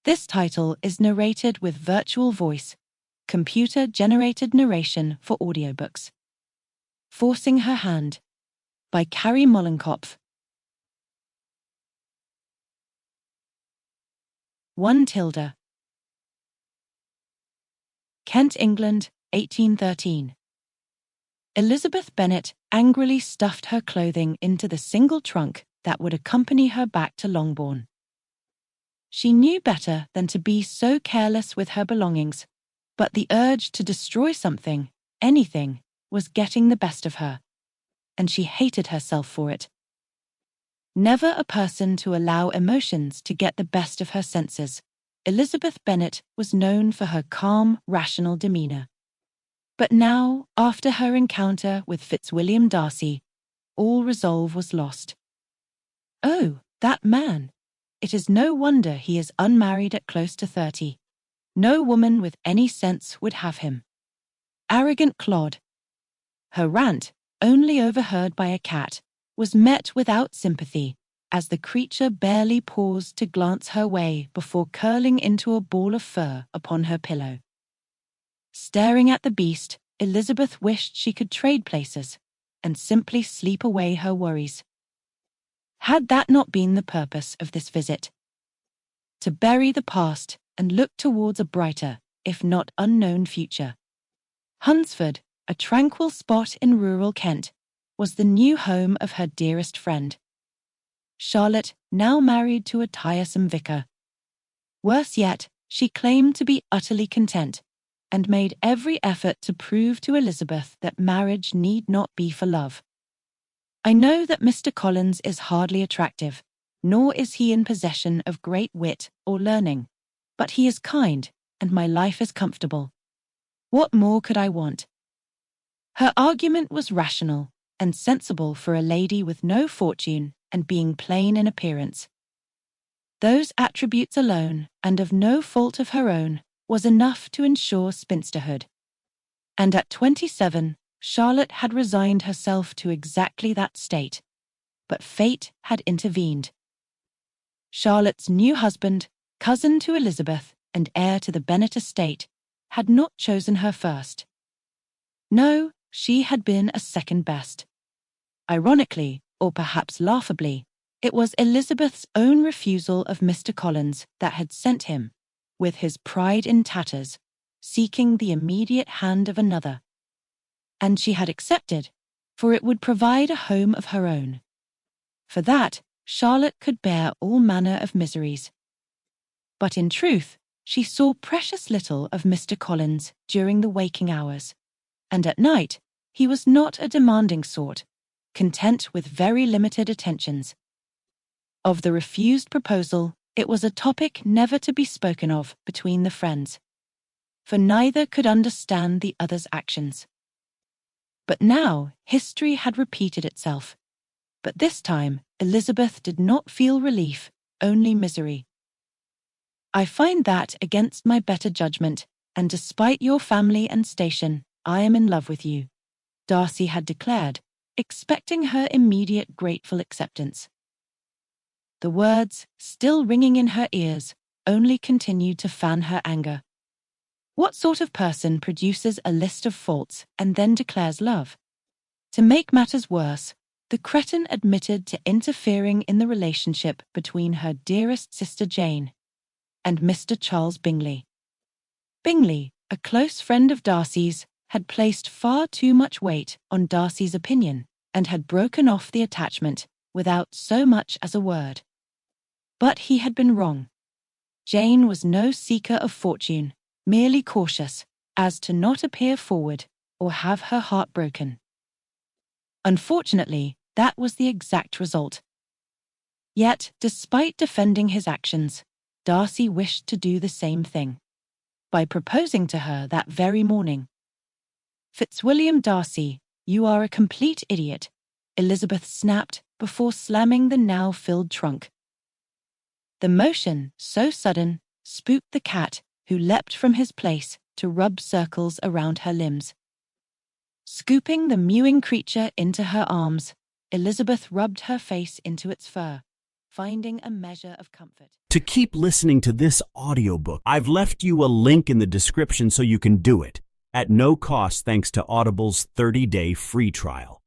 This title is narrated with virtual voice, computer-generated narration for audiobooks. Forcing Her Hand by Carrie Mollenkopf. 1 tilde. Kent, England, 1813. Elizabeth Bennet angrily stuffed her clothing into the single trunk that would accompany her back to Longbourn. She knew better than to be so careless with her belongings, but the urge to destroy something, anything, was getting the best of her, and she hated herself for it. Never a person to allow emotions to get the best of her senses, Elizabeth Bennet was known for her calm, rational demeanour. But now, after her encounter with Fitzwilliam Darcy, all resolve was lost. Oh, that man! It is no wonder he is unmarried at close to 30. No woman with any sense would have him. Arrogant clod. Her rant, only overheard by a cat, was met without sympathy, as the creature barely paused to glance her way before curling into a ball of fur upon her pillow. Staring at the beast, Elizabeth wished she could trade places and simply sleep away her worries. Had that not been the purpose of this visit? To bury the past and look towards a brighter, if not unknown future. Hunsford, a tranquil spot in rural Kent, was the new home of her dearest friend. Charlotte, now married to a tiresome vicar. Worse yet, she claimed to be utterly content, and made every effort to prove to Elizabeth that marriage need not be for love. I know that Mr. Collins is hardly attractive, nor is he in possession of great wit or learning, but he is kind, and my life is comfortable. What more could I want? Her argument was rational and sensible for a lady with no fortune and being plain in appearance. Those attributes alone, and of no fault of her own, was enough to ensure spinsterhood. And at 27, Charlotte had resigned herself to exactly that state. But fate had intervened. Charlotte's new husband, cousin to Elizabeth and heir to the Bennet estate, had not chosen her first. No, she had been a second best. Ironically, or perhaps laughably, it was Elizabeth's own refusal of Mr. Collins that had sent him, with his pride in tatters, seeking the immediate hand of another. And she had accepted, for it would provide a home of her own. For that, Charlotte could bear all manner of miseries. But in truth, she saw precious little of Mr. Collins during the waking hours, and at night he was not a demanding sort, content with very limited attentions. Of the refused proposal, it was a topic never to be spoken of between the friends, for neither could understand the other's actions. But now history had repeated itself. But this time, Elizabeth did not feel relief, only misery. I find that, against my better judgment, and despite your family and station, I am in love with you, Darcy had declared, expecting her immediate grateful acceptance. The words, still ringing in her ears, only continued to fan her anger. What sort of person produces a list of faults and then declares love? To make matters worse, the cretin admitted to interfering in the relationship between her dearest sister Jane and Mr. Charles Bingley. Bingley, a close friend of Darcy's, had placed far too much weight on Darcy's opinion and had broken off the attachment without so much as a word. But he had been wrong. Jane was no seeker of fortune, merely cautious as to not appear forward or have her heart broken. Unfortunately, that was the exact result. Yet, despite defending his actions, Darcy wished to do the same thing, by proposing to her that very morning. "Fitzwilliam Darcy, you are a complete idiot," Elizabeth snapped before slamming the now filled trunk. The motion, so sudden, spooked the cat, who leapt from his place to rub circles around her limbs. Scooping the mewing creature into her arms, Elizabeth rubbed her face into its fur. finding a measure of comfort. To keep listening to this audiobook, I've left you a link in the description so you can do it, at no cost thanks to Audible's 30-day free trial.